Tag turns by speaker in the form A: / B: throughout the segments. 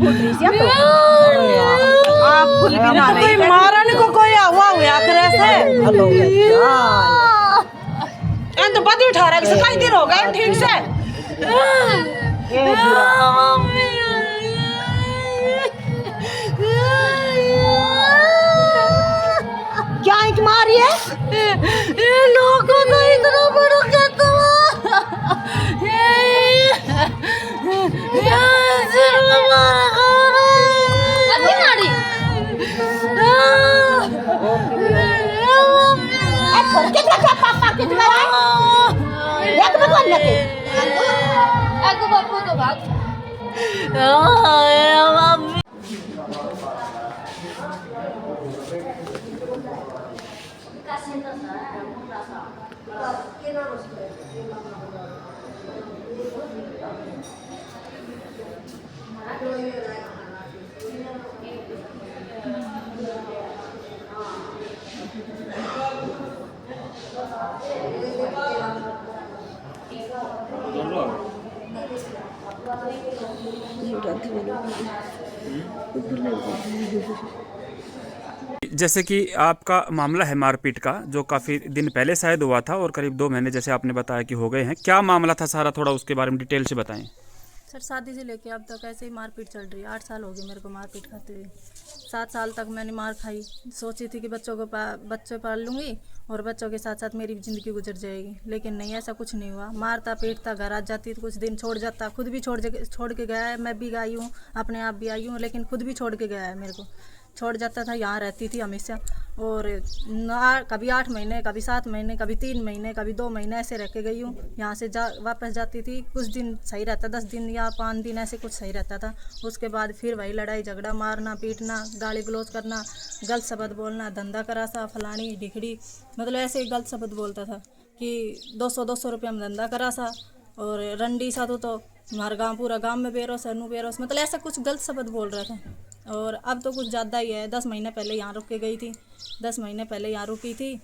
A: फूट रही थी आप फूल भी ना कोई मारन को कोई हुआ करे से हेलो एन तो बदी उठा रहा है कई दिन हो गए ठीक से क्या एक मारी है ये लोगों को इतना बड़ा कहता
B: जैसे कि आपका मामला है मारपीट का जो काफ़ी दिन पहले शायद हुआ था और करीब 2 महीने जैसे आपने बताया कि हो गए हैं, क्या मामला था सारा, थोड़ा उसके बारे में डिटेल से बताएं।
C: सर शादी से लेके अब तक ऐसे ही मारपीट चल रही है। 8 साल हो गए मेरे को मारपीट खाते हुए। 7 साल तक मैंने मार खाई, सोची थी कि बच्चे पाल लूँगी और बच्चों के साथ साथ मेरी भी ज़िंदगी गुजर जाएगी, लेकिन नहीं, ऐसा कुछ नहीं हुआ। मारता पीटता घर आ जाती, कुछ दिन छोड़ जाता, खुद भी छोड़ के गया है। मैं भी आई हूँ, अपने आप भी आई हूँ, लेकिन खुद भी छोड़ के गया है। मेरे को छोड़ जाता था, यहाँ रहती थी हमेशा और कभी 8 महीने, कभी 7 महीने, कभी 3 महीने, कभी 2 महीने ऐसे रह के गई हूँ। यहाँ से वापस जाती थी, कुछ दिन सही रहता, 10 दिन या 5 दिन ऐसे कुछ सही रहता था। उसके बाद फिर वही लड़ाई झगड़ा, मारना पीटना, गाली गलौज करना, गलत शब्द बोलना, धंधा करा सा फलानी ढिकड़ी, मतलब ऐसे ही गलत शब्द बोलता था कि 200 रुपया में धंधा करा सा और रंडी सा तो हमारा गाँव पूरा गाँव में बेरोस है, नू बेरोस, मतलब ऐसा कुछ गलत शब्द बोल रहा था। और अब तो कुछ ज़्यादा ही है। 10 महीने पहले यहाँ रुक के गई थी, 10 महीने पहले यहाँ रुकी थी।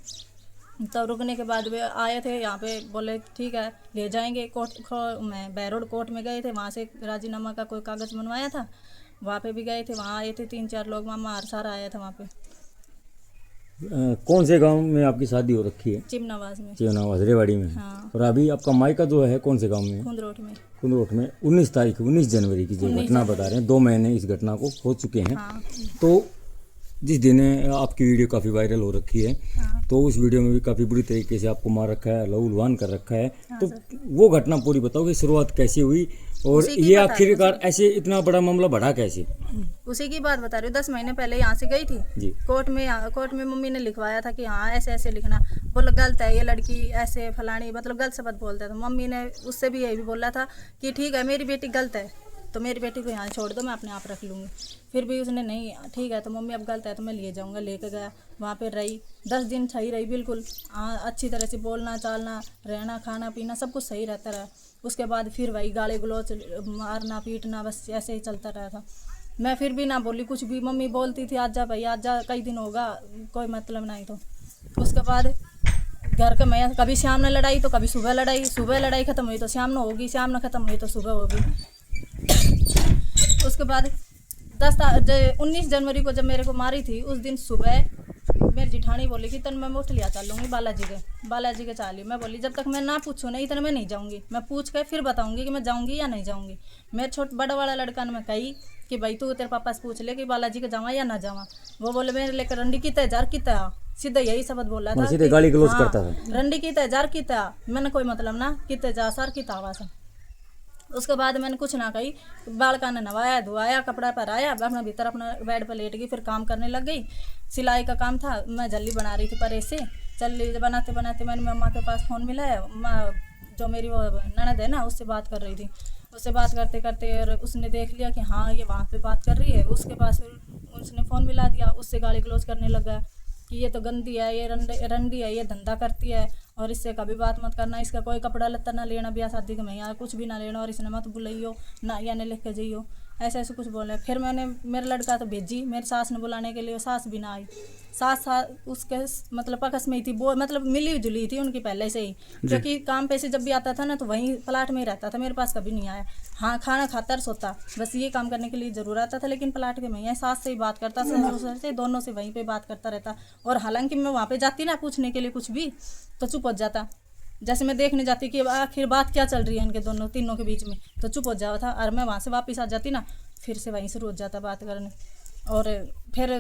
C: तब रुकने के बाद वे आए थे यहाँ पे, बोले ठीक है ले जाएंगे कोर्ट में, बैरोड कोर्ट में गए थे, वहाँ से राजीनामा का कोई कागज़ बनवाया था, वहाँ पे भी गए थे। वहाँ आए थे 3-4 लोग, मामा हर सारा आया था वहाँ पे।
D: कौन से गांव में आपकी शादी हो रखी है?
C: चिमनावास में।
D: चिमनावास रेवाड़ी में।
C: हाँ।
D: और अभी आपका मायका जो है कौन से गांव में?
C: कुंदरोट में।
D: कुंदरोट में 19 जनवरी की जो घटना बता रहे हैं, 2 महीने इस घटना को हो चुके हैं।
C: हाँ।
D: तो जिस दिन आपकी वीडियो काफ़ी वायरल हो रखी है,
C: हाँ।
D: तो उस वीडियो में भी काफ़ी बुरी तरीके से आपको मार रखा है, लहूलुहान कर रखा है।
C: हाँ,
D: तो वो घटना पूरी बताओ कि शुरुआत कैसी हुई और ये आखिरकार ऐसे इतना बड़ा मामला बढ़ा कैसे?
C: उसी की बात बता रही हूँ। 10 महीने पहले यहाँ से गई थी
D: जी।
C: कोर्ट में मम्मी ने लिखवाया था कि हाँ ऐसे ऐसे लिखना, बोला गलत है ये लड़की ऐसे फलानी, मतलब गलत शब्द बोलता था। मम्मी ने उससे भी यही भी बोला था कि ठीक है मेरी बेटी गलत है तो मेरी बेटी को यहाँ छोड़ दो, मैं अपने आप रख लूँगी। फिर भी उसने नहीं, ठीक है तो मम्मी अब गलत है तो मैं ले जाऊँगा, लेके गया। वहाँ पे रही 10 दिन, सही रही बिल्कुल, अच्छी तरह से बोलना चालना, रहना खाना पीना सब कुछ सही रहता रहा। उसके बाद फिर वही गाली गलौज, मारना पीटना, बस ऐसे ही चलता रहा था। मैं फिर भी ना बोली कुछ भी, मम्मी बोलती थी आज जा भाई आज जा, कई दिन होगा, कोई मतलब नहीं। तो उसके बाद घर का मैं कभी शाम में लड़ाई तो कभी सुबह लड़ाई, सुबह लड़ाई ख़त्म हुई तो शाम में होगी, शाम में ख़त्म हुई तो सुबह होगी। उसके बाद 19 जनवरी को जब मेरे को मारी थी, उस दिन सुबह मेरी जिठानी बोली कि तन मैं उठ लिया चल लूँगी बालाजी के चाली। मैं बोली जब तक मैं ना पूछूँ नहीं इतने मैं नहीं जाऊँगी, मैं पूछ के फिर बताऊँगी कि मैं जाऊँगी या नहीं जाऊँगी। मेरे बड़ा वाला लड़का ने मैं कही कि भाई तू तेरे पापा से पूछ ले कि बालाजी के जावा या ना जावा। वो बोले मेरे लेकर रंडी की तय जार की तय, सीधा यही शब्द बोला था,
D: सीधे गाली गलौज करता था।
C: रंडी की तय जार की तय, मैंने कोई मतलब ना कि तय जा सर की तावा सा। उसके बाद मैंने कुछ ना कही, बालका ने नवाया धुआया, कपड़ा पहराया, अपना भीतर अपना बेड पर लेट गई, फिर काम करने लग गई। सिलाई का काम था, मैं जल्दी बना रही थी परे से, जल्दी बनाते बनाते मैंने मम्मा के पास फ़ोन मिलाया। जो मेरी वो ननद है ना, उससे बात कर रही थी। उससे बात करते करते और उसने देख लिया कि हाँ ये वहाँ पे बात कर रही है, उसके पास उसने फ़ोन मिला दिया। उससे गाली गलौज करने लगा कि ये तो गंदी है, ये रंडी है, ये धंधा करती है और इससे कभी बात मत करना, इसका कोई कपड़ा लत्ता ना लेना, ब्याह शादी के में कुछ भी ना लेना, और इसने मत बुलाइयो ना या ने लिख के जाइयो। ऐसे ऐसे कुछ बोले। फिर मैंने मेरा लड़का तो भेजी मेरी सास ने बुलाने के लिए, सास भी ना आई। सास उसके मतलब पकस में ही थी, वो मतलब मिली जुली थी उनकी पहले से ही, क्योंकि काम पे से जब भी आता था ना तो वहीं प्लाट में ही रहता था, मेरे पास कभी नहीं आया। हाँ, खाना खाता और सोता, बस ये काम करने के लिए जरूर आता था, लेकिन प्लाट के में ही सास से ही बात करता, ससुर से, दोनों से वहीं पे बात करता रहता। और हालांकि मैं वहाँ पे जाती ना पूछने के लिए कुछ भी तो चुप हो जाता, जैसे मैं देखने जाती कि आखिर बात क्या चल रही है इनके दोनों तीनों के बीच में, तो चुप हो जाता था। और मैं वहाँ से वापस आ जाती ना, फिर से वहीं शुरू हो जाता बात करने। और फिर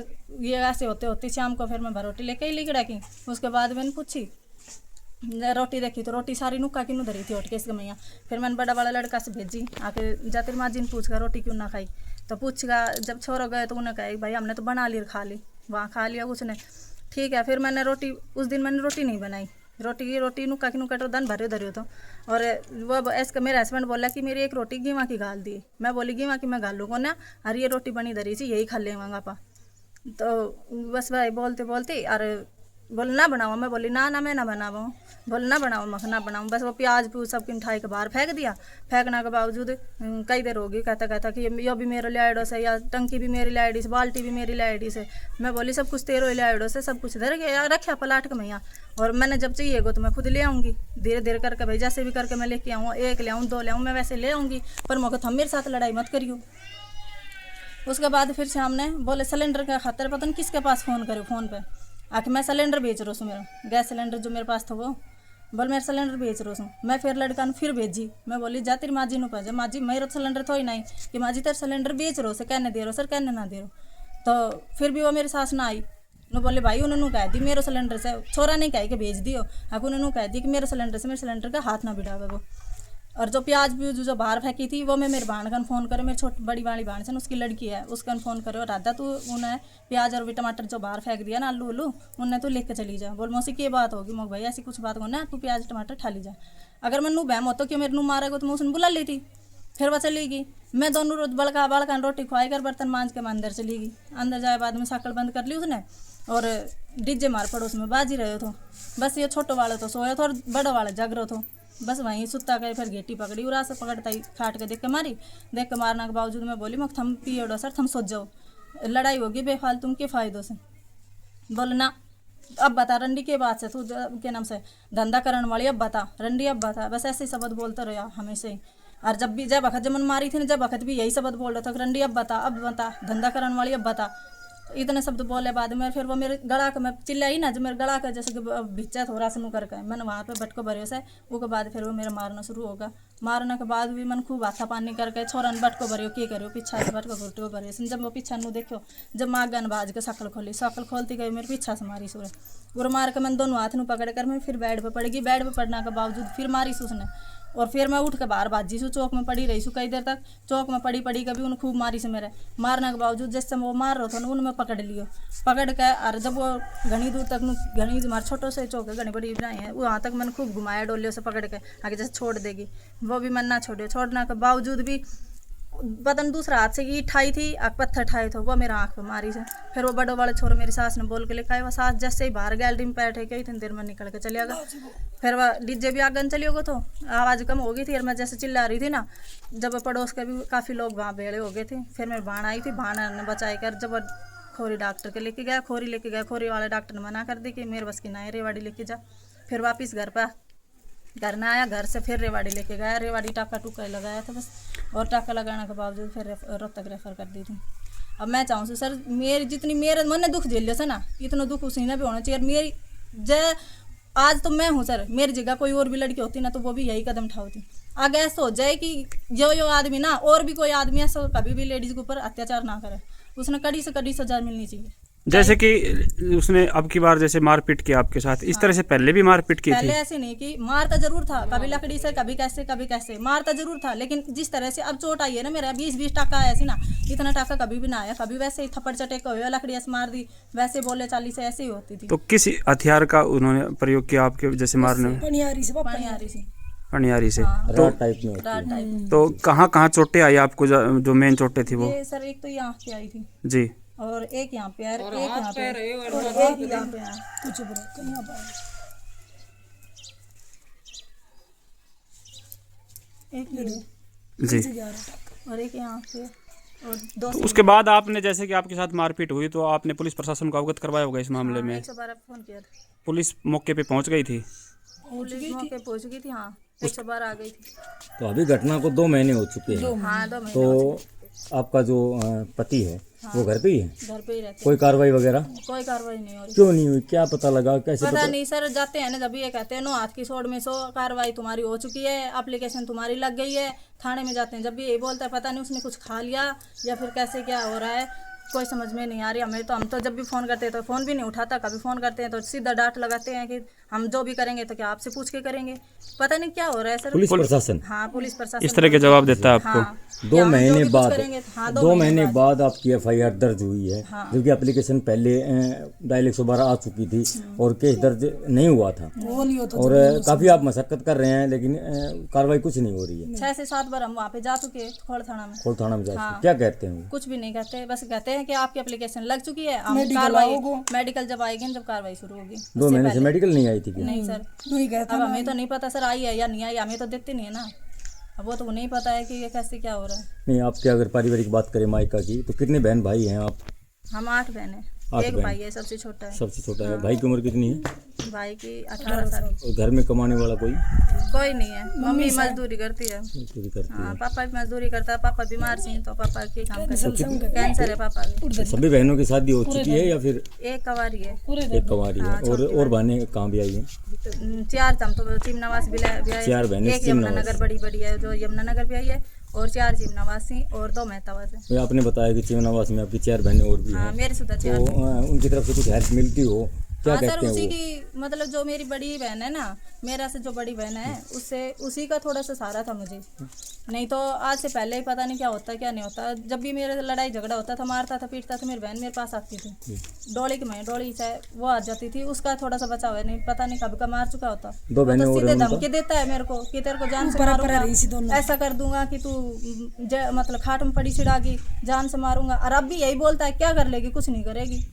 C: ये ऐसे होते होते शाम को फिर मैं भरोटी लेके ही लिख रखी। उसके बाद मैंने पूछी, रोटी देखी तो रोटी सारी नुक्का क्यों धरी थी उठ के इसके मैया। फिर मैंने बड़ा वाला लड़का से भेजी, आके जातिर माँ जी ने पूछा रोटी क्यों ना खाई, तो पूछगा जब छोरो गए तो उन्हें कहे भाई हमने तो बना ली खा ली, वहाँ खा लिया उसने, ठीक है। फिर मैंने रोटी, उस दिन मैंने रोटी नहीं बनाई, रोटी नुक्का की नुक्का तो दन भरे धरे तो। और वो ऐसे मेरे हस्बैंड बोला कि मेरी एक रोटी गेवा की गाल दी। मैं बोली गेवा की मैं गालूँगा ना, अरे ये रोटी बनी धरी थी यही खा लेंगे पा। तो बस भाई बोलते बोलते अरे बोल ना बनाओ, मैं बोली ना ना मैं ना बनाऊँ, बोल ना बनाओ, मखना बनाऊँ। बस वो प्याज प्यूज सब मिठाई के बाहर फेंक दिया। फेंकने के बावजूद कई देर होगी कहता कहता कि यो भी मेरे लाइडो से, या टंकी भी मेरी लाइडी से, बाल्टी भी मेरी लाइडी से। मैं बोली सब कुछ तेरो लाइडो से, सब कुछ धर गया रखा पलाट के मैया। और मैंने जब चाहिए गो तो मैं खुद ले आऊँगी, धीरे धीरे करके भाई जैसे भी करके मैं लेके आऊँ, एक ले आऊँ दो ले आऊँ, मैं वैसे ले आऊँगी, पर मौके थम मेरे साथ लड़ाई मत करियो। उसके बाद फिर शाम ने बोले सिलेंडर का खातर पता नहीं किसके पास फ़ोन करो, फ़ोन पे आके मैं सिलेंडर बेच रहा हूँ, मेरा गैस सिलेंडर जो मेरे पास था वो, बोल मेरा सिलेंडर बेच रहा हूँ। मैं फिर लड़का ने फिर भेजी, मैं बोली जा तेरी माँ जी ने भेजा, माँ जी मेरा सिलेंडर तो ही नहीं कि माँ जी तेरा सिलेंडर बेच रहा हो, से कहने दे रहो सर कहने ना दे रहो। तो फिर भी वो मेरी सास ना आई, नो बोले भाई उन्होंने कह दी मेरे सिलेंडर से, छोरा नहीं कह के भेज दियो, अब उन्होंने कह दी कि मेरे सिलेंडर से, मेरे सिलेंडर का हाथ ना बिठावे वो। और जो प्याज भी जो बाहर फेंकी थी वो मैं मेरे भाण का फ़ोन करे, मेरी छोटी बड़ी वाली भाण से उसकी लड़की है उसका फ़ोन करे, और राधा तू उन्हें प्याज और भी टमाटर जो बाहर फेंक दिया ना आलू उल्लू उन्हें तू लेके चली जा। बोल मौसी की बात होगी, मोक भाई ऐसी कुछ बात हो ना, तू प्याज टमाटर ठा ली जा। अगर मैं नू बहम होता कि मेरे नू मारेगा तो मैं उसने बुला ली थी। फिर वह चली गई, मैं दोनों रोज बड़का बड़का रोटी खुआई कर बर्तन मांझ के मैं अंदर चली गई। अंदर जाए बाद में साकल बंद कर ली उसने, और डीजे मार पड़ोस में बाजी रहे तो। बस ये छोटो वाले तो सोया था और बड़ो वाले जग रहे तो, बस वहीं सुता कर फिर घेटी पकड़ी, उरा से पकड़ता ही खाट के देख के मारने के बावजूद मैं बोली मक थम पियोड़ो सर थम सोच जाओ, लड़ाई होगी बेफालतू के फ़ायदों से। बोल ना अब बता रंडी के बात से तू के नाम से धंधा करने वाली, अब बता रंडी अब बता, बस ऐसे ही शब्द बोलता रहा हमेशा ही। और जब भी जब वक्त जमन मारी थी ना जब वक्त भी यही शब्द बोल रहा था, रंडी अब बता धंधा करने वाली अब बता। इतने शब्द बोले बाद में फिर वो मेरे गला का मैं चिल्लाई ना, जब मेरे गला का जैसे कि भिच्चा थोड़ा सा करके मैंने वहाँ पे बटको भरे से, वो के बाद फिर वो मेरा मारना शुरू होगा। मारने के बाद भी मन खूब हाथा पानी करके छोरा ने बटको भरे के करो पीछा से बटको घुटको भरे से। जब वो पीछा नू देखो जब माँ गन बाज के शकल खोलती गई मेरे पीछा से मारी सूर्य और मार के मैंने दोनों हाथ नू पकड़ कर मैं फिर बेड पे पड़ेगी। बेड पे पड़ने के बावजूद फिर मारी उसने, और फिर मैं उठ के बाहर भाजी सू चौक में पड़ी रही सू कई देर तक। चौक में पड़ी कभी उन्हें खूब मारी से मेरे मारने के बावजूद जिस समय वो मार रहा था ना उन्हें पकड़ लियो, पकड़ के और जब वो घनी दूर तक घनी मार छोटो से चौक है घनी बड़ी बनाई है वहाँ तक मैंने खूब घुमाया डोलियों से पकड़ के आगे जैसे छोड़ देगी, वो भी मन ना छोड़ने के बावजूद भी बदन दूसरा हाथ से ईट ठाई थी और पत्थर ठाए थे वो मेरा आँख पे मारी से। फिर वो बड़ो वाले छोरे मेरी सास ने बोल के लेकर आए, वो सास जैसे ही बाहर गैलरी में बैठे गई इतनी देर में निकल के चलिएगा। फिर वह डीजे भी आगन चली होगा तो आवाज़ कम हो गई थी और मैं जैसे चिल्ला रही थी ना, जब पड़ोस के भी काफ़ी लोग वहाँ बेड़े हो गए थे। फिर मेरी भाण आई थी, भाण ने बचाई कर जब खोरी डॉक्टर के लेके गया, खोरी वाले डॉक्टर ने मना कर दी कि मेरे बस की ना है रेवाड़ी लेके जा। फिर वापस घर में आया, घर से फिर रेवाड़ी लेके गया, रेवाड़ी टाका टुका लगाया था बस, और टाका लगाने के बावजूद फिर रोहतक रेफर कर दी थी। अब मैं चाहूँ सर मेरी जितनी मेरे मन ने दुख झेल लिया ना इतना दुख उसी ने भी होना चाहिए। मेरी जय आज तो मैं हूँ सर, मेरी जगह कोई और भी लड़की होती ना तो वो भी यही कदम उठाती। आगे ऐसा हो जाए कि जो आदमी ना और भी कोई आदमी ऐसा कभी भी लेडीज के ऊपर अत्याचार ना करे, उसने कड़ी से कड़ी सजा मिलनी चाहिए।
B: जैसे कि उसने अब की बार जैसे मारपीट की आपके साथ, इस तरह से पहले भी मारपीट की थी?
C: पहले ऐसे नहीं कि मारता जरूर था, कभी लकड़ी से कभी कैसे मारता जरूर था, लेकिन जिस तरह से अब चोट आई है ना मेरा 20-20 टाका ऐसी ना, इतना टाका कभी भी ना आया। कभी वैसे ही थप्पड़ चटे को हुआ लकड़ी से मार दी, वैसे बोले चाली से ऐसे ही होती थी।
B: तो किस हथियार का उन्होंने प्रयोग किया आपके जैसे मारने में?
C: पनियारी
B: से।
D: तो टाइप में
B: तो कहाँ कहाँ चोटें आई आपको जो मेन चोटें थी वो?
C: ये सर एक तो यहाँ पे आई थी
B: जी,
C: और एक यहाँ पे और एक यहाँ पे और एक यहाँ पे कुछ यहाँ पे एक
B: जी,
C: और एक यहाँ पे और 2
B: तो उसके बाद आपने, जैसे कि आपके साथ मारपीट हुई, तो आपने पुलिस प्रशासन को अवगत करवाया होगा इस मामले में?
C: 112 फोन किया था।
B: पुलिस मौके पे पहुंच गई थी?
C: पुलिस मौके पहुंच गई थी, हाँ 112 आ गई थी।
D: तो अभी घटना को 2 महीने हो चुके हैं।
C: हाँ 2 महीने
D: तो आपका जो पति है वो घर पे ही है?
C: घर पे ही रहते
D: कोई कार्रवाई वगैरह
C: हैं। कोई कार्रवाई नहीं हो रही।
D: क्यों नहीं हुई? क्या पता लगा? कैसे
C: पता नहीं सर, जाते हैं ना जब ये कहते हैं नो हाथ की सोड़ में सो कार्रवाई तुम्हारी हो चुकी है, एप्लीकेशन तुम्हारी लग गई है, थाने में जाते हैं जब भी यही बोलता है पता नहीं उसने कुछ खा लिया या फिर कैसे क्या हो रहा है, कोई समझ में नहीं आ रही हमें। तो हम तो जब भी फ़ोन करते हैं तो फ़ोन भी नहीं उठाता, कभी फ़ोन करते हैं तो सीधा डांट लगाते हैं कि हम जो भी करेंगे तो क्या आपसे पूछ के करेंगे। पता नहीं क्या हो रहा है सर।
D: पुलिस प्रशासन
C: हाँ पुलिस प्रशासन
B: इस तरह के जवाब देता है आपको?
C: हाँ,
D: 2
C: या हम
D: महीने
C: जो भी कुछ
D: बाद
C: करेंगे, हाँ,
D: 2 महीने बाद आपकी FIR दर्ज हुई है, जबकि एप्लीकेशन पहले डायल 112 आ चुकी थी और केस दर्ज नहीं हुआ था। और काफी आप मशक्कत कर रहे हैं लेकिन कार्रवाई कुछ नहीं हो रही है।
C: 6 से 7 बार हम वहाँ पे जा चुके हैं खोड़ थाना में।
D: खोल थाना में जाके क्या कहते हैं वो?
C: कुछ भी नहीं कहते, बस कहते हैं कि आपकी एप्लीकेशन लग चुकी है, हम कार्रवाई मेडिकल जब आएगी जब कार्रवाई शुरू होगी।
D: 2 महीने से मेडिकल नहीं आई थी क्या?
C: नहीं सर, अब हमें तो नहीं पता सर आई है या नहीं आई, हमें तो देखते नहीं है ना, अब वो तो नहीं पता है कि ये कैसे क्या हो रहा है।
D: नहीं, आपके अगर पारिवारिक बात करें मायका की तो कितने बहन भाई हैं आप?
C: हम 8 बहन हैं,
D: 8
C: एक
D: बहन।
C: भाई है सबसे छोटा है।
D: सबसे छोटा है। भाई की उम्र कितनी है?
C: भाई की 18 साल।
D: और घर में कमाने वाला कोई?
C: कोई नहीं है, मम्मी मजदूरी करती है।
D: पूरी करती
C: हाँ पापा भी मजदूरी करता है, पापा बीमार सी तो पापा की काम करते हैं, कैंसर है पापा को।
D: है। सभी बहनों की शादी हो चुकी है या फिर
C: एक कवारी है,
D: एक कुंवारी है? और बहनें कहाँ भी आई हैं?
C: 4 हम तो चिमनावास भी आए।
D: 4 बहनें
C: एक यमुनानगर बड़ी बड़ी है जो यमुनानगर भी आई है और 4 चिमनावासी और 2 मेहतावास है।
D: तो आपने बताया कि चिमनावास में आपकी 4 बहनें और भी
C: हाँ
D: हैं,
C: मेरे सुधा
D: तो
C: 4।
D: उनकी तरफ से कुछ हेल्प मिलती हो? क्या
C: हाँ सर,
D: कहते हैं
C: उसी
D: वो?
C: की मतलब जो मेरी बड़ी बहन है ना, मेरा से जो बड़ी बहन है उससे उसी का थोड़ा सा सहारा था मुझे, नहीं तो आज से पहले ही पता नहीं क्या होता क्या नहीं होता। जब भी मेरे लड़ाई झगड़ा होता था, मारता था पीटता था, मेरी बहन मेरे पास आती थी, डोली की मैं डोली से वो आ जाती थी, उसका थोड़ा सा बचाव है, नहीं पता नहीं कब का मार चुका होता।
D: 2 बहनें
C: तो
D: और
C: सीधे
D: हैं उनका?
C: धमकी देता है मेरे को कि तेरे को जान से मारूंगा, ऐसा कर दूंगा कि तू मतलब खाट में पड़ी छिड़ागी, जान से मारूंगा। और अब भी यही बोलता है, क्या कर लेगी? कुछ नहीं करेगी,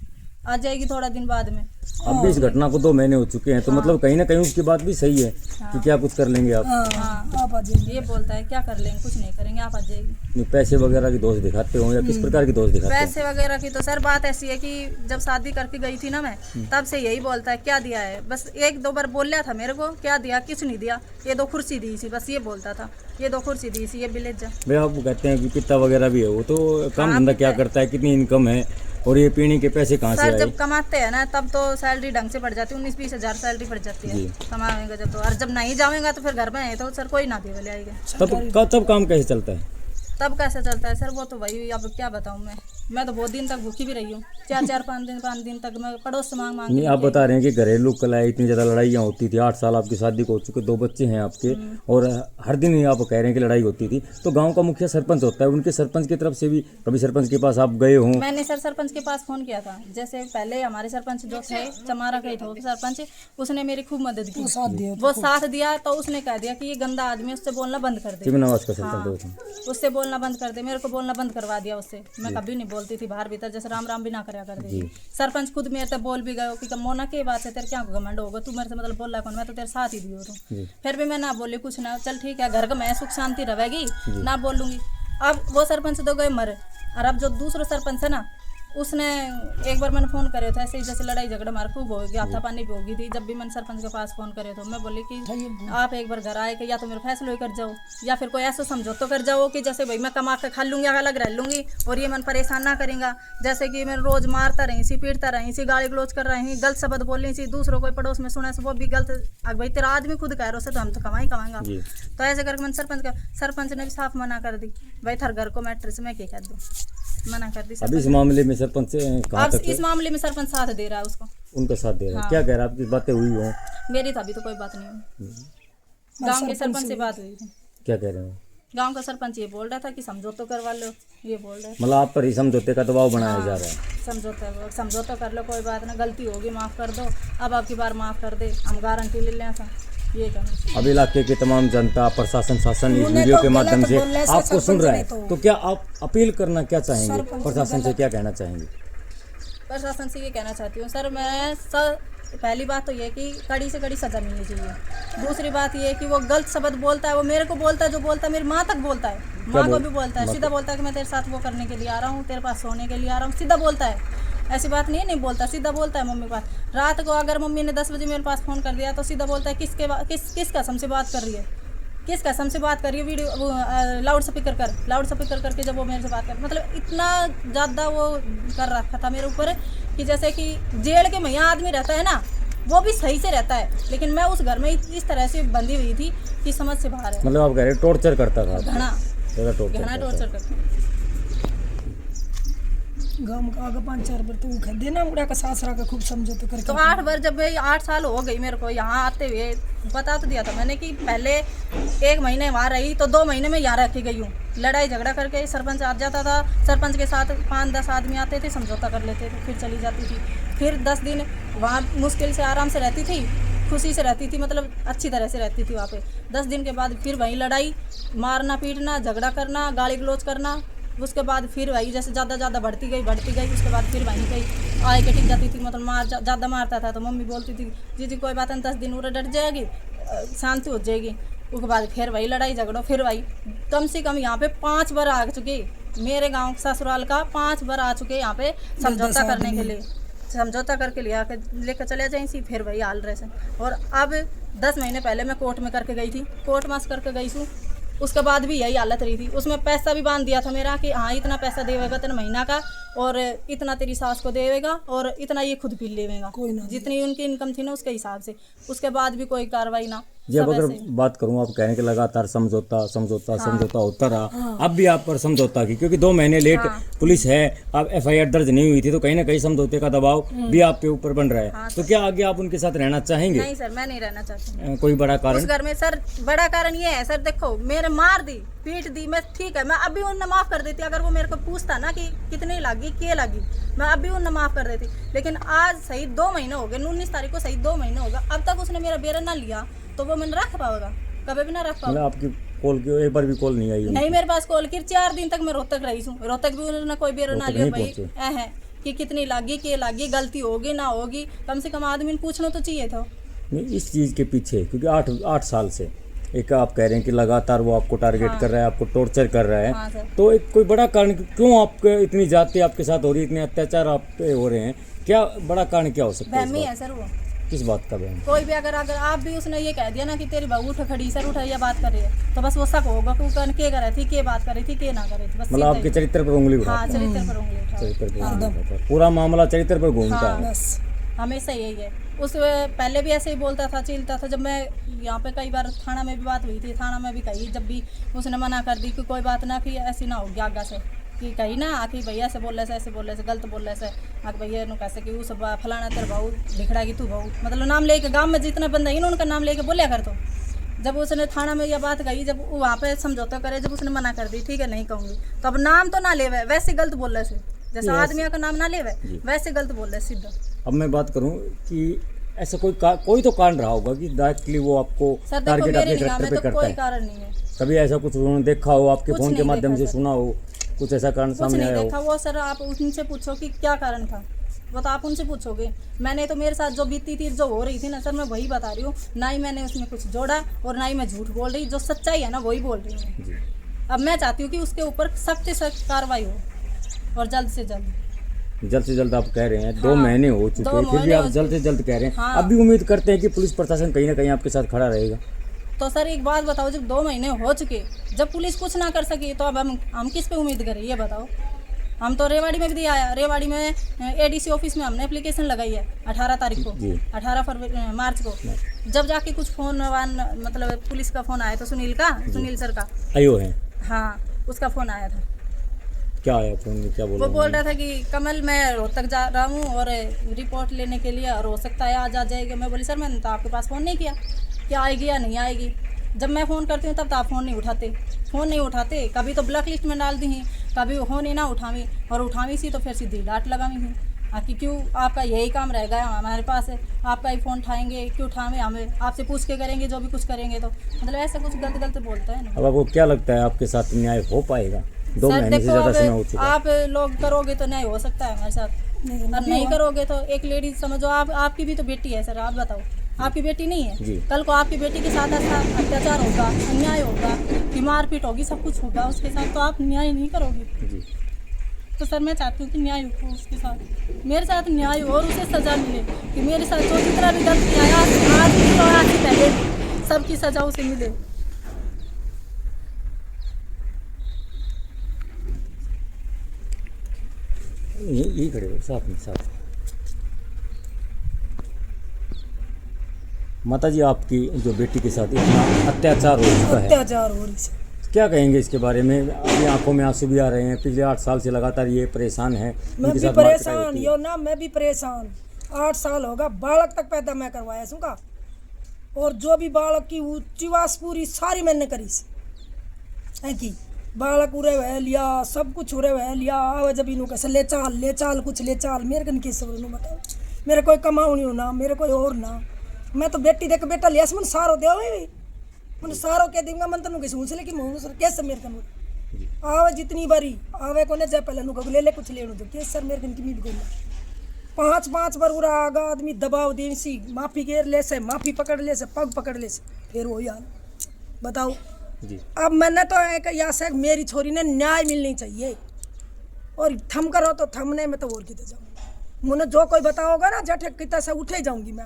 C: आ जाएगी थोड़ा दिन बाद में।
D: अब भी इस घटना को 2 महीने हो चुके हैं, तो मतलब कहीं ना कहीं उसकी बात भी सही है कि क्या कुछ कर लेंगे आप?
C: हाँ ये बोलता है क्या कर लेंगे, कुछ नहीं करेंगे, आप आ जाएगी।
D: नहीं, पैसे वगैरह की दोष दिखाते हो या किस प्रकार की दोष दिखाते हैं?
C: पैसे वगैरह की तो सर बात ऐसी है कि जब शादी करके गई थी ना मैं, तब से यही बोलता है क्या दिया है, बस 1-2 बार बोल था मेरे को, क्या दिया, कुछ नहीं दिया, ये 2 कुर्सी दी थी, बस ये बोलता था, ये 2 कुर्सी दी थी, ये विलेज जा।
D: भैया आप कहते हैं कि पिता वगैरह भी है, वो तो काम धंधा क्या करता है, कितनी इनकम है और ये पीने के पैसे कहाँ से
C: सर
D: आए?
C: जब कमाते हैं ना तब तो सैलरी ढंग से पड़ जाती है, 19-20 हज़ार सैलरी पड़ जाती है कमाएंगे जब तो, और जब नहीं जाएगा तो फिर घर में है तो सर कोई ना दे आएगा।
D: तब काम कैसे चलता है?
C: तब कैसे चलता है सर, वो तो वही अब क्या बताऊँ मैं तो बहुत दिन तक भूखी भी रही हूँ, 4-5 दिन तक मैं पड़ोस से मांग
D: नहीं, आप बता रहे हैं कि घरेलू कलह इतनी ज़्यादा लड़ाइयाँ होती थी, 8 साल आपकी शादी को हो चुके, 2 बच्चे हैं आपके और हर दिन ही आप कह रहे हैं कि लड़ाई होती थी, तो गांव का मुखिया सरपंच होता है, उनके सरपंच की तरफ से भी कभी सरपंच के पास आप गए हों?
C: मैंने सर सरपंच के पास फोन किया था, जैसे पहले हमारे सरपंच जो थे चमारा के थे सरपंच, उसने मेरी खूब मदद की, वो साथ दिया, तो उसने कह दिया कि ये गंदा आदमी, उससे बोलना बंद कर दे,
D: चिमनावास का सरपंच
C: उससे बोलना बंद कर दे, मेरे को बोलना बंद करवा दिया उससे। मैं कभी नहीं बोलती थी बाहर भीतर, जैसे राम राम भी ना करया करती थी। सरपंच खुद मेरे से बोल भी गए कि मोना के बात है, तेरे क्या घमंड होगा, तू मेरे से मतलब बोल रहा कौन, मैं तो तेरे साथ ही दी हूँ। फिर भी मैं ना बोली कुछ ना, चल ठीक है, घर का मैं सुख शांति रहेगी ना बोलूंगी। अब वो सरपंच तो गए मर, और अब जो दूसरा सरपंच है ना, उसने एक बार मैंने फ़ोन करे थे ऐसे ही, जैसे लड़ाई झगड़ा मार खूब होगी, हाथापानी भी होगी थी, जब भी मैंने सरपंच के पास फ़ोन करे तो मैं बोली कि आप एक बार घर आए कि या तो मेरा फैसला कर जाओ या फिर कोई ऐसा समझौता कर जाओ कि जैसे भाई मैं कमा के खा लूँगी, अलग रह लूँगी और ये मन परेशान ना करेंगे, जैसे कि मैं रोज़ मारता रही सी, पीटता रही सी, गाली गलोच कर रही, गलत शब्द बोलनी सी, दूसरों कोई पड़ोस में सुना से वो भी गलत, भाई तेरा आदमी खुद कह रहे हो तो हम तो कमाएंगा। तो ऐसे करके मैंने सरपंच ने भी साफ मना कर दी, भाई थार घर को मैटर से मैं क्या कर दूँ, मना कर दी।
D: अभी इस मामले में सरपंच कहाँ तक
C: इस मामले में सरपंच साथ दे रहा है उसको,
D: उनका साथ दे रहा है? क्या कह रहा है? आपकी बातें हुई हो?
C: मेरी तो अभी तो कोई बात नहीं हुई, गांव के सरपंच से बात हुई थी।
D: क्या कह रहे हो?
C: गांव का सरपंच ये बोल रहा था कि समझौता करवा लो, ये बोल रहा है,
D: मतलब आप पर ही समझौते का दबाव बनाया जा रहा है?
C: समझौता कर लो, कोई बात ना, गलती होगी माफ़ कर दो, अब आपकी बार माफ़ कर दे, हम गारंटी ले लें ऐसा, ये कहना।
D: अब इलाके के तमाम जनता प्रशासन शासन इस वीडियो के माध्यम से आपको सुन रहा है, तो क्या आप अपील करना क्या चाहेंगे प्रशासन से, क्या कहना चाहेंगे?
C: प्रशासन से ये कहना चाहती हूँ सर, पहली बात तो ये कि कड़ी से कड़ी सज़ा मिलनी चाहिए। दूसरी बात ये कि वो गलत शब्द बोलता है, वो मेरे को बोलता है, जो बोलता है मेरी माँ तक बोलता है, माँ को भी बोलता है, सीधा बोलता है कि मैं तेरे साथ वो करने के लिए आ रहा हूँ, तेरे पास सोने के लिए आ रहा हूँ, सीधा बोलता है। ऐसी बात नहीं बोलता, सीधा बोलता है मम्मी के पास। रात को अगर मम्मी ने 10 बजे मेरे पास फ़ोन कर दिया तो सीधा बोलता है किस कसम से बात कर रही है, किस कसम से बात कर रही है, वीडियो लाउड स्पीकर करके जब वो मेरे से बात कर, मतलब इतना ज़्यादा वो कर रखा था मेरे ऊपर कि जैसे कि जेल के महिया आदमी रहता है ना, वो भी सही से रहता है, लेकिन मैं उस घर में इस तरह से बंधी हुई थी कि समझ से बाहर है।
D: मतलब आप कह रहे टॉर्चर करता था?
C: घना टॉर्चर करता।
A: गांव का आगे 5-4 बार तो उखा देना मुड़ा का सासरा का खूब समझौता करके।
C: तो 8 बार, जब 8 साल हो गई मेरे को यहाँ आते हुए, बता तो दिया था मैंने कि पहले 1 महीने वहाँ रही तो 2 महीने में यहाँ रह के गई हूँ। लड़ाई झगड़ा करके सरपंच आ जाता था, सरपंच के साथ 5-10 आदमी आते थे, समझौता कर लेते थे, फिर चली जाती थी। फिर 10 दिन वहाँ मुश्किल से आराम से रहती थी, खुशी से रहती थी, मतलब अच्छी तरह से रहती थी वहाँ पे। 10 दिन के बाद फिर वहीं लड़ाई, मारना पीटना, झगड़ा करना, गाली गलौज करना। उसके बाद फिर वही जैसे ज़्यादा बढ़ती गई। उसके बाद फिर वहीं कहीं आए के टिक जाती थी, मतलब ज़्यादा मारता था तो मम्मी बोलती थी जी कोई बात नहीं, 10 दिन उरे डट जाएगी, शांति हो जाएगी। उसके बाद फिर वही लड़ाई झगड़ो, फिर वही। कम से कम यहाँ पे 5 बार आ चुके, मेरे गांव ससुराल का 5 बार आ चुके यहाँ पे समझौता करने के लिए, समझौता करके लेकर चले जाए सी, फिर वही हाल रहे। और अब 10 महीने पहले मैं कोर्ट में करके गई थी, कोर्ट मास करके गई थी, उसके बाद भी यही हालत रही थी। उसमें पैसा भी बांध दिया था मेरा कि हाँ इतना पैसा देवेगा तेरे महीना का, और इतना तेरी सास को देवेगा, और इतना ये खुद भी लेवेगा, जितनी उनकी इनकम थी ना उसके हिसाब से। उसके बाद भी कोई कार्रवाई ना।
D: जब अगर बात करूं, आप कहने के लगातार समझौता होता रहा, अब भी आप पर समझौता की, क्योंकि 2 महीने लेट पुलिस है, आप FIR दर्ज नहीं हुई थी, तो कहीं ना कहीं समझौते का दबाव भी आपके ऊपर बन रहा है। तो क्या आगे आप उनके साथ रहना चाहेंगे?
C: नहीं सर, मैं नहीं रहना चाहती।
D: कोई बड़ा कारण
C: उस घर में? सर बड़ा कारण ये है सर, देखो मेरे मार दी, पीट दी, मैं ठीक है, मैं अभी उन्हें माफ कर देती। अगर वो मेरे को पूछता ना कि कितनी लगी, क्या लगी, मैं अभी उन्हें माफ कर देती। लेकिन आज सही 2 महीने हो गए, 19 तारीख को सही 2 महीने हो गए, अब तक उसने मेरा बेरा ना लिया, तो वो मैंने रख पाओगा, कभी भी ना रख पाओगा।
D: आपकी कॉल की एक बार भी कॉल नहीं आई?
C: नहीं, मेरे पास कॉल की 4 दिन तक मैं रोहतक रही हूँ, रोहतक भी उन्होंने कोई बेरा ना लिया भाई है कि कितनी लगी, क्या लगी, गलती होगी ना होगी, कम से कम आदमी ने पूछना तो चाहिए था।
D: इस चीज़ के पीछे, क्योंकि 8 साल से एक आप कह रहे हैं कि लगातार वो आपको टारगेट कर रहा है, आपको टॉर्चर कर रहा है, तो एक कोई बड़ा कारण क्यों आपके इतनी जाति आपके साथ हो रही है, इतने अत्याचार आप पे हो रहे हैं, क्या बड़ा कारण क्या हो सकता है?
C: बहमी है सर वो।
D: किस बात का बहम?
C: कोई भी अगर आप भी उसने ये कह दिया ना कि तेरी बहू उठ खड़ी, सर उठ या बात कर रही है, तो बस वो शक होगा कि वो क्या कर रही थी, क्या बात कर रही थी, क्या ना कर रही थी, बस
D: मतलब आपके चरित्र पर उंगली उठाता है।
C: हाँ, चरित्र पर उंगली उठाता है।
D: पूरा मामला चरित्र पर घूमता है,
C: हमेशा यही है। उस पहले भी ऐसे ही बोलता था, चिल्ता था। जब मैं यहाँ पे कई बार थाना में भी बात हुई थी, थाना में भी कही, जब भी उसने मना कर दी कि कोई बात ना, कि ऐसी ना होगी आगा से, कि कही ना आके भैया ऐसे बोल रहे से, ऐसे बोल रहे से, गलत बोल रहे से, आके भैया नु कैसे कि उस फलाना तेरे बहू भिखड़ा की तू बहू, मतलब नाम लेके गांव में जितने बंदे हैं उनका नाम लेके बोलिया कर। तो जब उसने थाना में यह बात कही, जब वहाँ पे समझौता करे, जब उसने मना कर दी, ठीक है नहीं कहूँगी, तो अब नाम तो ना ले, वैसे गलत बोल रहे से, जैसे आदमियों का नाम ना ले वैसे गलत बोल रहे सीधा।
D: अब मैं बात करूँ कि ऐसा कोई तो कारण रहा होगा कि डायरेक्टली वो आपको टारगेट अपने कैरेक्टर पे करता है?
C: कोई कारण नहीं है।
D: कभी ऐसा कुछ उन्होंने देखा हो, आपके फोन के माध्यम से सुना हो, कुछ ऐसा कारण सामने आया हो?
C: देखा वो सर, आप उनसे पूछो कि क्या कारण था, वो तो आप उनसे पूछोगे। मैंने तो मेरे साथ जो बीती थी, जो हो रही थी ना सर, मैं वही बता रही हूँ, ना ही मैंने उसमें कुछ जोड़ा और ना ही मैं झूठ बोल रही, जो सच्चाई है ना वही बोल रही हूँ। अब मैं चाहती हूँ कि उसके ऊपर सख्त से सख्त कार्रवाई हो, और जल्द से जल्द आप कह रहे हैं। 2 महीने हो चुके हैं, फिर भी आप जल्द से जल्द कह रहे हैं। अब भी उम्मीद करते हैं कि पुलिस प्रशासन कहीं ना कहीं आपके साथ खड़ा रहेगा। तो सर एक बात बताओ, जब 2 महीने हो चुके, जब पुलिस कुछ ना कर सकी, तो अब हम किस पे उम्मीद करें, ये बताओ। हम तो रेवाड़ी में भी दिया है, रेवाड़ी में ADC ऑफिस में हमने एप्लीकेशन लगाई है 18 तारीख को, 18 मार्च को। जब जाके कुछ फोन मतलब पुलिस का फोन आया था, सुनील सर का आयो है, हाँ उसका फोन आया था। क्या आया फोन में, क्या वो बोल रहा था कि कमल मैं रोहतक जा रहा हूँ और रिपोर्ट लेने के लिए, और हो सकता है आज आ जाएगा। मैं बोली सर मैंने तो आपके पास फ़ोन नहीं किया, क्या आएगी या नहीं आएगी। जब मैं फ़ोन करती हूँ तब तो आप फ़ोन नहीं उठाते, कभी तो ब्लैक लिस्ट में डाल दी हैं, कभी फ़ोन ही ना उठावी, और उठावी सी तो फिर सीधी डांट लगावी थी कि क्यों आपका यही काम रह गया हमारे पास है, आपका ही फ़ोन उठाएंगे, क्यों उठावे, हमें आपसे पूछ के करेंगे जो भी कुछ करेंगे। तो मतलब ऐसा कुछ गलत बोलता है ना। अब आपको क्या लगता है आपके साथ न्याय हो पाएगा? 2 महीने से ज़्यादा समय हो चुका है। आप लोग करोगे तो न्याय हो सकता है हमारे साथ, और नहीं करोगे तो एक लेडी समझो, आपकी भी तो बेटी है सर, आप बताओ, आपकी बेटी नहीं है? कल को आपकी बेटी के साथ ऐसा अत्याचार होगा, अन्याय होगा, कि मारपीट होगी, सब कुछ होगा उसके साथ, तो आप न्याय नहीं करोगे। तो सर मैं चाहती हूँ कि न्याय हो उसके साथ, मेरे साथ न्याय हो और उसे सजा मिले, कि मेरे साथ जो जितना भी गलत किया है आज भी और आज से पहले भी, सबकी सजा उसे मिले।
D: यही खड़े हो साथ में साथ। माता जी, आपकी जो बेटी के साथ इतना अत्याचार हो चुका है,
A: अत्याचार हो रही है,
D: क्या कहेंगे इसके बारे में? अपनी आंखों में आंसू भी आ रहे हैं, पिछले 8 साल से लगातार ये परेशान है।
A: मैं भी परेशान यो ना, मैं भी परेशान। 8 साल होगा, बालक तक पैदा मैं करवाया सूंगा, और जो भी बालक की उच्चवास पूरी सारी मैंने करी है कि बालक उरे वह लिया, सब कुछ उरे वह लिया, आवे जब इनू कैसे ले चाल कुछ ले चाल, मेरे कन कैसे बताओ, मेरे कोई कमाऊ नहीं होना, मेरे कोई और ना, मैं तो बेटी देख बेटा लिया मन सारो दे मन सारो कह दूंगा, मन तनु कैसे उनसे लेकिन मुंह सर कैसे मेरे कन आवे जितनी बारी आवे कोने जाए पहले नु ले कुछ लेनो तो कैसे सर मेरे कन की मीट कोई 5 बार उरा आगा आदमी दबाव देसी, माफी घेर ले से, माफी पकड़ ले से, पग पकड़ ले से, फिर वही हाल बताओ जी। अब मैंने तो एक या से मेरी छोरी ने न्याय मिलनी चाहिए, और थम करो तो थमने में तो और किते जाऊँ, मुझे जो कोई बताओगा ना जट कितना से उठे जाऊंगी मैं,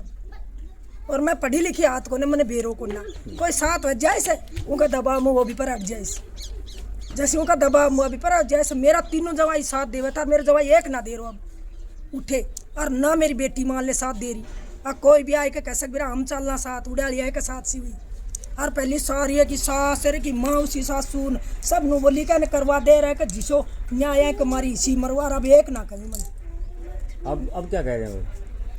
A: और मैं पढ़ी लिखी हाथ को ने मैंने बेरो को ना कोई साथ हो जाए से उनका दबाव में वो भी पर जाए, जैसे उनका दबाव मुँह भी पर जैसे मेरा तीनों जवाई साथ देवे था, मेरे जवाई एक ना दे रहा अब उठे, और ना मेरी बेटी मान ले साथ दे रही, और कोई भी आए के कैसे बिरा हम चलना साथ उड़ा लिया के साथ सी हुई, और पहली सारी है कि सास की माँ उसी सासू सब नु बोली कहने करवा दे रहे कि जिसो न्याय कमारी सी मरवा, अब एक ना कहीं मन।
D: अब क्या कह रहे हैं?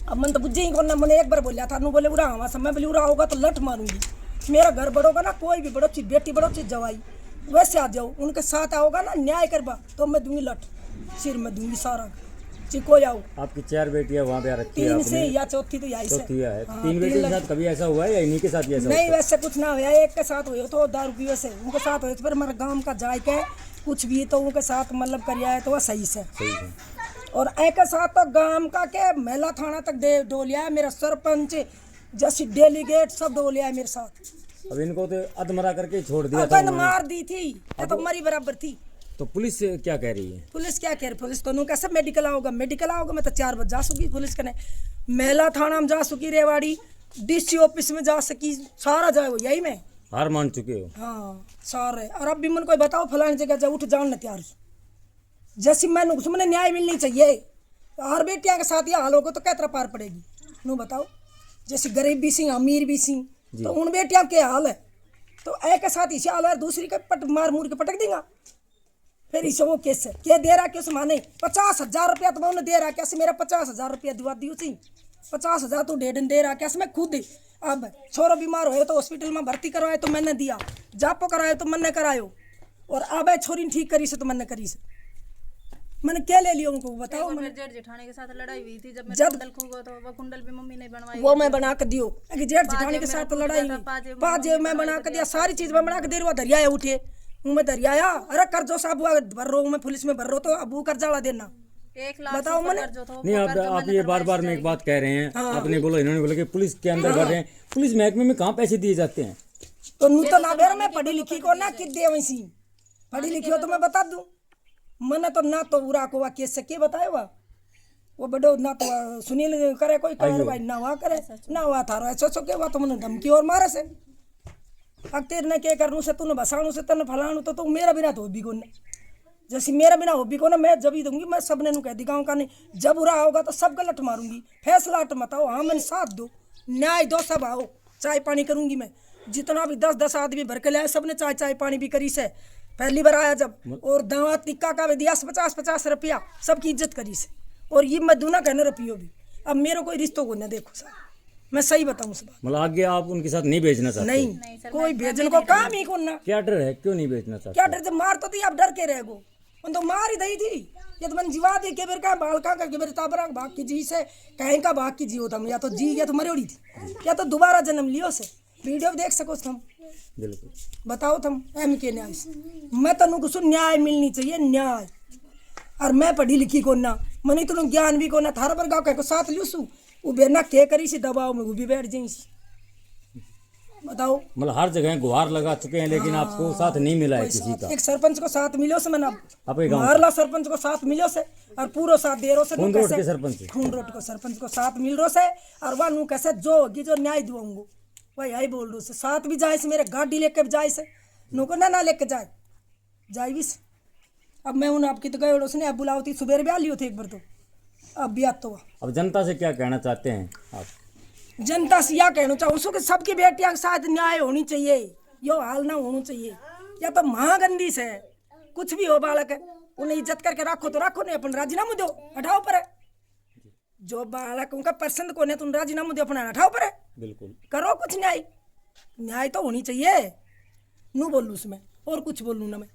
A: अब मन तो बुझे ही को ना, मैंने एक बार बोलिया था नु बोले उड़ा हवा समय बोली उड़ा होगा तो लट मारूंगी, मेरा घर बड़ोगा ना, कोई भी बड़ो चीज बेटी बड़ो चीज जवाई वैसे आ जाओ, उनके साथ आओगा ना न्याय करवा तो मैं दूंगी लट, सिर में दूंगी सारा चिको जाओ। आपकी
D: 4 बेटियां वहाँ पे रखी है
A: 3 से या चौथी तो यही से।
D: है। 3 बेटियों के साथ कभी ऐसा हुआ है या इन्हीं के साथ ही ऐसा?
A: नहीं वैसे कुछ ना हुआ, एक के साथ हुए तो दारू पीवे से उनके साथ हुए, फिर हमारे गांव का जाए के कुछ भी तो उनके साथ मतलब करिया है तो वह सही से। और एक के साथ तो गांव का के महिला थाना तक दे डोलिया है, मेरा सरपंच जैसी डेलीगेट सब डोलिया है मेरे साथ।
D: अब इनको तो अधमरा करके छोड़ दिया
A: था, मार दी थी, तो मरी बराबर थी।
D: तो पुलिस क्या कह रही है?
A: पुलिस क्या कह रही? पुलिस तो कैसे मेडिकल आओगा, मेडिकल आओगा मैं तो 4 बजे जा सकी, पुलिस कने महिला थाना में जा सकी, रेवाड़ी डीसी ऑफिस में जा सकी, सारा जाए वो यही में
D: हार मान चुके हो।
A: हाँ सारे, और अब भी मन कोई बताओ फलानी जगह जा उठ जान न तैयार, जैसी मैंने न्याय मिलनी चाहिए। हर बेटिया के साथ ये हाल होगा तो क्या तरह पार पड़ेगी नू बताओ, जैसे गरीब भी सी अमीर भी सी, तो उन बेटिया के हाल है तो एक के साथ इसे हाल है, दूसरी का मार मूर के पटक देगा, फिर इसे वो कैसे क्या दे रहा क्या माने 50,000 रुपया तो उन्हें दे रहा कैसे, मेरा 50,000 रुपया दिवा दी उसी 50,000 तो 1.5 दे रहा कैसे, मैं खुद अब छोरो बीमार हो तो हॉस्पिटल में भर्ती करवाए तो मैंने दिया, जापो करायो तो मैंने करायो, और अब छोरी ठीक करी से तो मैंने करी से, मैंने क्या ले लिया उनको बताओ।
C: मेरे जेठ जेठानी के साथ लड़ाई हुई थी, जब मैं कुंडल खो तो वो कुंडल भी मम्मी ने बनवाई,
A: वो मैं बना के दियो, जेठ जेठानी के साथ तो लड़ाई हुई, पाजे मैं बना के दिया, सारी चीज मैं बना के दे रहा, दरिया उठे मैं दरियाया, अरे कर जो साहब भर रो मैं पुलिस में भर रो तो अब कर जाला देना
C: 1 लाख
A: बताओ मैंने
D: नहीं। आप ये बार में एक बात कह रहे हैं, आपने बोला इन्होंने बोला कि पुलिस के अंदर भर रहे हैं, पुलिस महकमे में कहाँ पैसे दिए जाते हैं?
A: तो नूतन तो ना बेर मैं पढ़ी लिखी को ना कि दे वैसी पढ़ी लिखी हो तो मैं बता दूं, मैंने तो ना तो उरा को केस से के बताएगा वो बड़ो ना तो सुनील करे कोई कार्रवाई ना हुआ करे ना हुआ था ऐसा सो के हुआ तो मैंने धमकी और मारे से अब तेरे ने क्या करूँ से तूने बसाणु से तने फलाणु तो मेरा बिना तो होबी को ना, जैसे मेरा बिना होबी को ना मैं जब ही दूंगी, मैं सबने नु कह दी गाँव का नहीं, जब उरा होगा तो सब गलत मारूंगी, फैसला अट मताओ, हाँ मैंने साथ दो न्याय दो, सब आओ चाय पानी करूंगी मैं, जितना भी 10-10 आदमी भर के लाए सबने चाय पानी भी करी से, पहली बार आया जब, और दावत टिक्का का भी दिया 50-50 रुपया, सबकी इज्जत करी से, और ये मैं दूना कहने रुपयो भी, अब मेरे कोई रिश्तों को न देखो सर, मैं सही बताऊं सब,
D: मतलब आगे आप उनके साथ नहीं भेजना चाहते?
A: नहीं कोई भेजने को काम ही को ना।
D: क्या डर है, क्यों नहीं भेजना चाहते?
A: क्या डर, जब मार तो थी आप डर के रह गो, उन तो मार ही दई थी, ये तो मन जीवा दे के बेर का बालका का के बेर ताबरा भाग की जी से कहीं का भाग की जी होता, या तो जी या तो मरोड़ी थी या तो दोबारा जन्म लियो से, वीडियो देख सको तुम, बिल्कुल बताओ तुम एम के न्याय से, मैं तनु कुछ न्याय मिलनी चाहिए, न्याय और मैं पढ़ी लिखी को ना, मनी तो ज्ञान भी को ना, थारा पर गाँव को साथ लूसू वो बेना के करी सी दबाव में वो भी बैठ जाई सी। बताओ,
D: मतलब हर जगह गुहार लगा चुके हैं लेकिन आपको साथ नहीं मिला है किसी का।
A: एक सरपंच को साथ मिलो से मैंने
D: आपके गांव
A: मारला सरपंच को साथ मिलो से और पूरा साथ दे रो से
D: खून रोड के सरपंच
A: खून रोड को सरपंच को साथ मिल रो से और वह नू कैसे जो होगी जो न्याय दूंगो वही आई बोल रो से साथ भी जाए से मेरे गाड़ी लेके भी जाए से नू को ना लेके जाए भी से। अब मैं उन आपकी तो गए उसने अब बुलावती सुबह भी आ लियो थे एक बार तो अब भी तो।
D: अब जनता से क्या कहना चाहते हैं आप?
A: जनता से यह कहना चाहूँ उसको कि सबकी बेटियां के साथ न्याय होनी चाहिए, यो हाल ना होना चाहिए। या तो महागंदी से कुछ भी हो बालक है उन्हें इज्जत करके रखो तो रखो, नहीं अपन राजीनामा दो हटाओ पर है। जो बालक उनका पसंद को नहीं तुम राजीनामा दो अपना हटाओ पर है।
D: बिल्कुल
A: करो कुछ न्याय तो होनी चाहिए। नू बोलूँ उसमें और कुछ बोलूँ ना मैं।